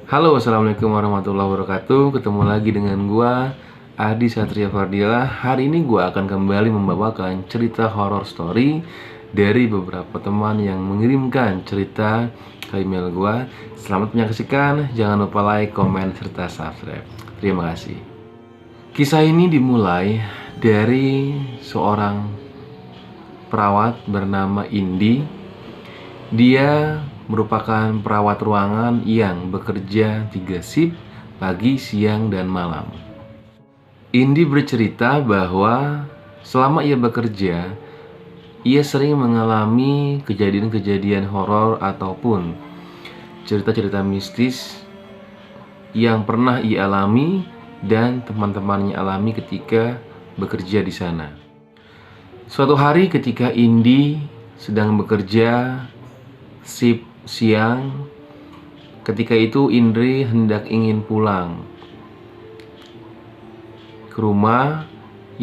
Halo, assalamualaikum warahmatullahi wabarakatuh. Ketemu lagi dengan gua Adi Satria Fardila. Hari ini gua akan kembali membawakan cerita horror story dari beberapa teman yang mengirimkan cerita ke email gua. Selamat menyaksikan. Jangan lupa like, komen, serta subscribe. Terima kasih. Kisah ini dimulai dari seorang perawat bernama Indi. Dia merupakan perawat ruangan yang bekerja 3 shift, pagi, siang, dan malam. Indi bercerita bahwa selama ia bekerja, ia sering mengalami kejadian-kejadian horor ataupun cerita-cerita mistis yang pernah ia alami dan teman-temannya alami ketika bekerja di sana. Suatu hari ketika Indi sedang bekerja shift siang, ketika itu Indri hendak ingin pulang ke rumah.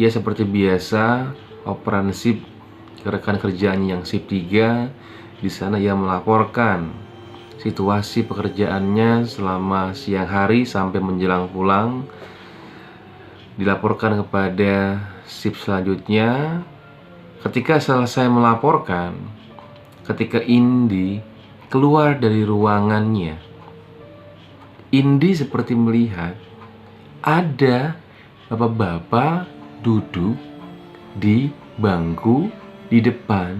Ia seperti biasa operan shift ke rekan kerjaannya yang shift 3. Di sana ia melaporkan situasi pekerjaannya selama siang hari sampai menjelang pulang. Dilaporkan kepada shift selanjutnya. Ketika selesai melaporkan, ketika Indi keluar dari ruangannya, Indi seperti melihat ada bapak-bapak duduk di bangku di depan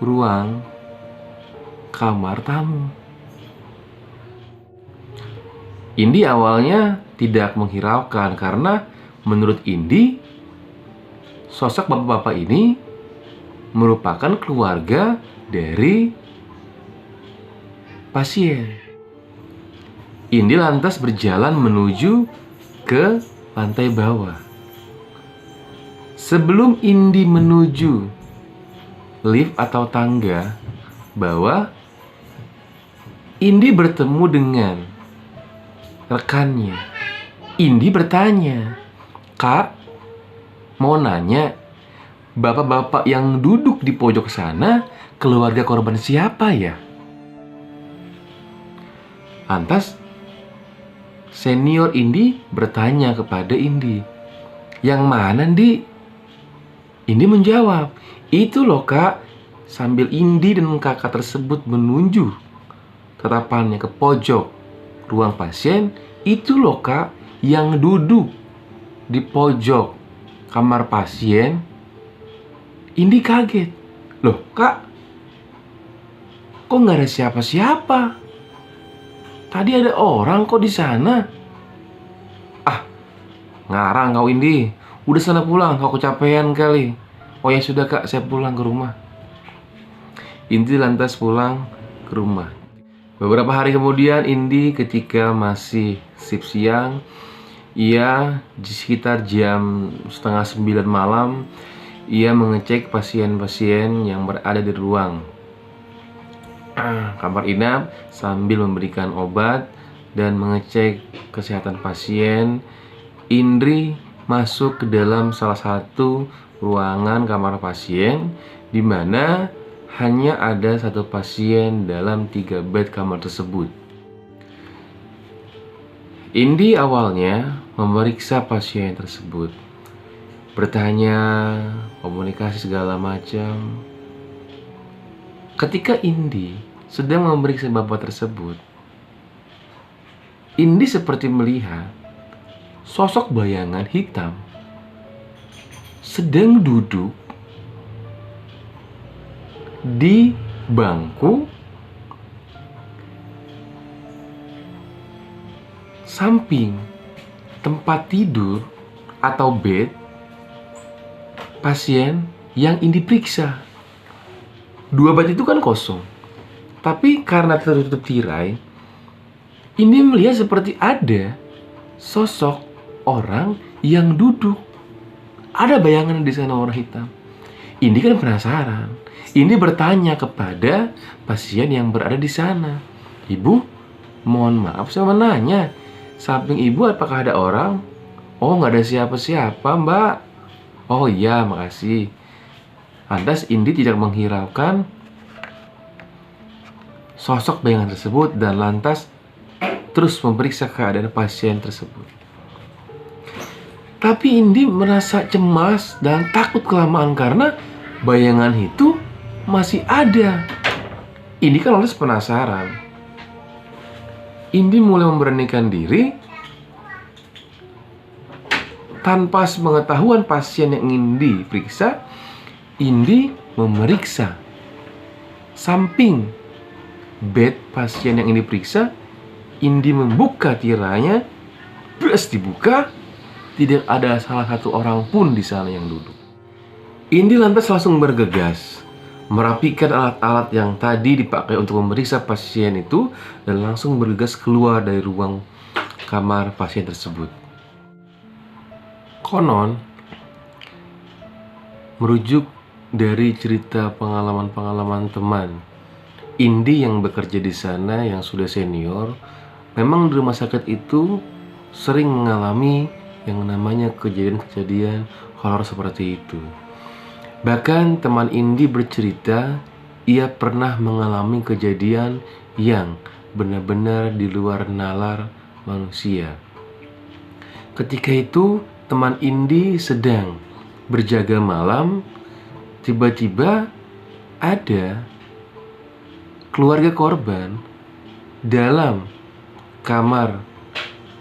ruang kamar tamu. Indi awalnya tidak menghiraukan karena menurut Indi sosok bapak-bapak ini merupakan keluarga dari pasien. Indi lantas berjalan menuju ke lantai bawah. Sebelum Indi menuju lift atau tangga bawah, Indi bertemu dengan rekannya. Indi bertanya, "Kak, mau nanya, bapak-bapak yang duduk di pojok sana keluarga korban siapa ya?" Lantas senior Indi bertanya kepada Indi, "Yang mana, Di?" Indi menjawab, "Itu loh, Kak." Sambil Indi dan kakak tersebut menunjuk tatapannya ke pojok ruang pasien. "Itu loh, Kak, yang duduk di pojok kamar pasien." Indi kaget. "Loh, Kak, kok nggak ada siapa-siapa? Tadi ada orang kok di sana." "Ah, ngarang kau, Indi. Udah sana pulang, kau kecapean kali." "Oh ya sudah, Kak, saya pulang ke rumah." Indi lantas pulang ke rumah. Beberapa hari kemudian, Indi ketika masih shift siang, ia di sekitar jam setengah 9 malam, ia mengecek pasien-pasien yang berada di ruang kamar inap sambil memberikan obat dan mengecek kesehatan pasien. Indri masuk ke dalam salah satu ruangan kamar pasien di mana hanya ada satu pasien dalam 3 bed kamar tersebut. Indi awalnya memeriksa pasien tersebut, bertanya, komunikasi segala macam. Ketika Indi sedang memeriksa bapak tersebut, Indi seperti melihat sosok bayangan hitam sedang duduk di bangku samping tempat tidur atau bed pasien yang Indi periksa. 2 bed itu kan kosong, tapi karena tertutup tirai, Indi melihat seperti ada sosok orang yang duduk. Ada bayangan di sana orang hitam. Indi kan penasaran. Indi bertanya kepada pasien yang berada di sana, "Ibu, mohon maaf saya mau nanya, samping ibu apakah ada orang?" "Oh, nggak ada siapa-siapa, Mbak." "Oh iya, makasih." Lantas Indi tidak menghiraukan sosok bayangan tersebut dan lantas terus memeriksa keadaan pasien tersebut. Tapi Indi merasa cemas dan takut kelamaan karena bayangan itu masih ada. Indi kan lantas penasaran. Indi mulai memberanikan diri. Tanpa sepengetahuan pasien yang Indi periksa, Indi memeriksa samping bed pasien yang Indi periksa. Indi membuka tiranya. Terus dibuka, tidak ada salah satu orang pun di sana yang duduk. Indi lantas langsung bergegas merapikan alat-alat yang tadi dipakai untuk memeriksa pasien itu dan langsung bergegas keluar dari ruang kamar pasien tersebut. Konon, merujuk dari cerita pengalaman-pengalaman teman Indi yang bekerja di sana yang sudah senior, memang di rumah sakit itu sering mengalami yang namanya kejadian-kejadian horor seperti itu. Bahkan teman Indi bercerita ia pernah mengalami kejadian yang benar-benar di luar nalar manusia. Ketika itu teman Indi sedang berjaga malam. Tiba-tiba ada keluarga korban dalam kamar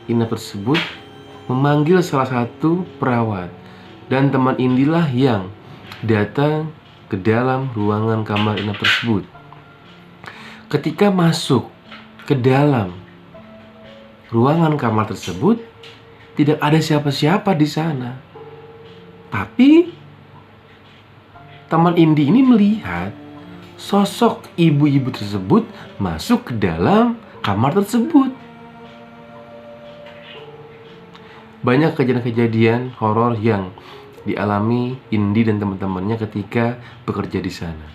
inap tersebut memanggil salah satu perawat, dan teman Indilah yang datang ke dalam ruangan kamar inap tersebut. Ketika masuk ke dalam ruangan kamar tersebut, tidak ada siapa-siapa di sana. Tapi teman Indi ini melihat sosok ibu-ibu tersebut masuk ke dalam kamar tersebut. Banyak kejadian-kejadian horor yang dialami Indi dan teman-temannya ketika bekerja di sana.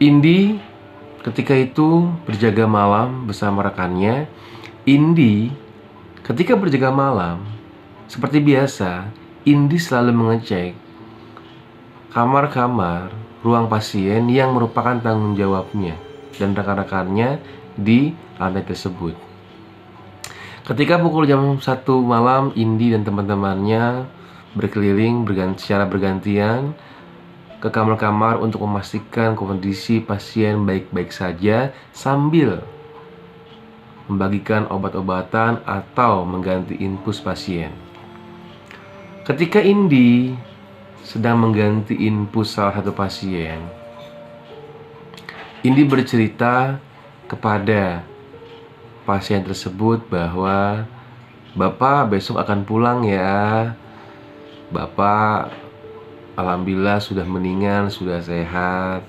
Indi ketika itu berjaga malam bersama rekannya. Indi ketika berjaga malam, seperti biasa, Indi selalu mengecek kamar-kamar ruang pasien yang merupakan tanggung jawabnya dan rekan-rekannya di lantai tersebut. Ketika pukul jam 1 malam, Indi dan teman-temannya berkeliling secara bergantian ke kamar-kamar untuk memastikan kondisi pasien baik-baik saja sambil membagikan obat-obatan atau mengganti infus pasien. Ketika Indi sedang mengganti infus salah satu pasien, Indi bercerita kepada pasien tersebut bahwa Bapak besok akan pulang ya. Bapak alhamdulillah sudah mendingan, sudah sehat.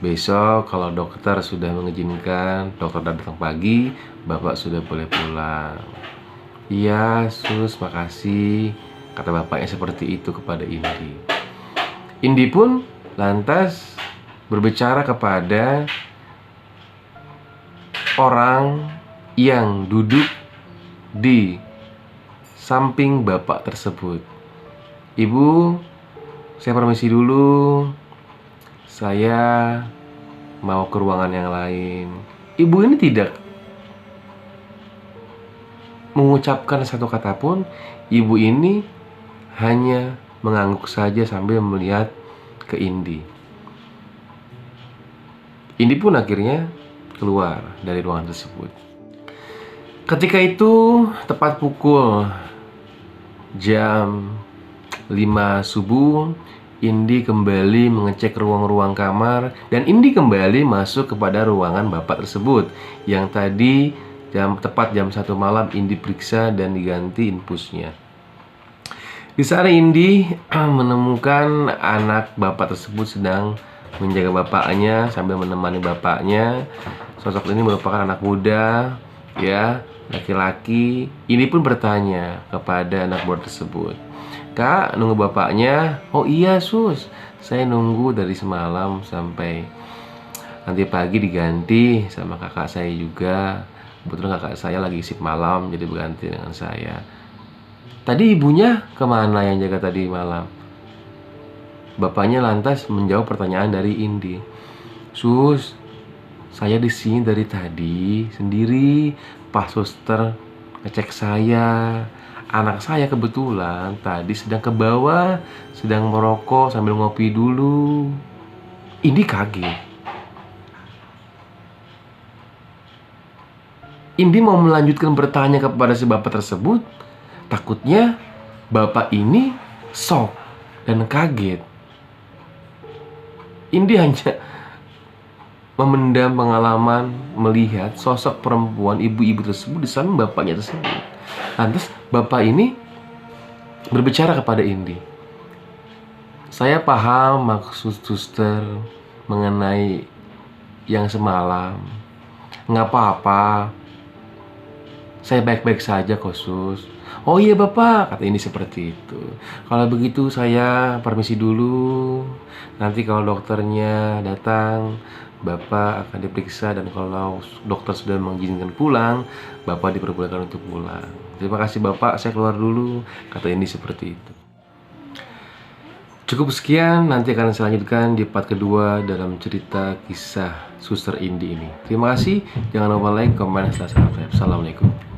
Besok kalau dokter sudah mengizinkan, dokter datang pagi, Bapak sudah boleh pulang. Iya sus, makasih, kata bapaknya seperti itu kepada Indi. Indi pun lantas berbicara kepada orang yang duduk di samping bapak tersebut. Ibu, saya permisi dulu. Saya mau ke ruangan yang lain. Ibu ini tidak mengucapkan satu kata pun. Ibu ini hanya mengangguk saja sambil melihat ke Indi. Indi pun akhirnya keluar dari ruangan tersebut. Ketika itu tepat pukul jam 5 subuh, Indi kembali mengecek ruang-ruang kamar dan Indi kembali masuk kepada ruangan bapak tersebut yang tadi tepat jam 1 malam Indi periksa dan diganti infusnya. Di sana Indi menemukan anak bapak tersebut sedang menjaga bapaknya sambil menemani bapaknya. Sosok ini merupakan anak muda, ya, laki-laki. Indi pun bertanya kepada anak buah tersebut, "Kak, nunggu bapaknya?" "Oh iya sus, saya nunggu dari semalam sampai nanti pagi diganti sama kakak saya juga. Kebetulan kakak saya lagi shift malam, jadi berganti dengan saya." "Tadi ibunya kemana yang jaga tadi malam?" Bapaknya lantas menjawab pertanyaan dari Indi. "Sus, Saya di sini dari tadi sendiri. Pak suster ngecek saya. Anak saya kebetulan tadi sedang ke bawah, sedang merokok sambil ngopi dulu. Indi kaget. Indi mau melanjutkan bertanya kepada si bapak tersebut. Takutnya bapak ini shock dan kaget. Indi hanya memendam pengalaman melihat sosok perempuan ibu-ibu tersebut di samping bapaknya tersebut. Lantas bapak ini berbicara kepada Indi. Saya paham maksud suster mengenai yang semalam. Nggak apa-apa, saya baik-baik saja kok sus. Oh iya bapak, kata Indi seperti itu. Kalau begitu saya permisi dulu. Nanti kalau dokternya datang, bapak akan diperiksa. Dan kalau dokter sudah mengizinkan pulang, bapak diperbolehkan untuk pulang. Terima kasih bapak, saya keluar dulu, kata Indi seperti itu. Cukup sekian, nanti akan saya lanjutkan di part kedua dalam cerita kisah Suster Indi ini. Terima kasih, jangan lupa like, komen, dan subscribe. Assalamualaikum.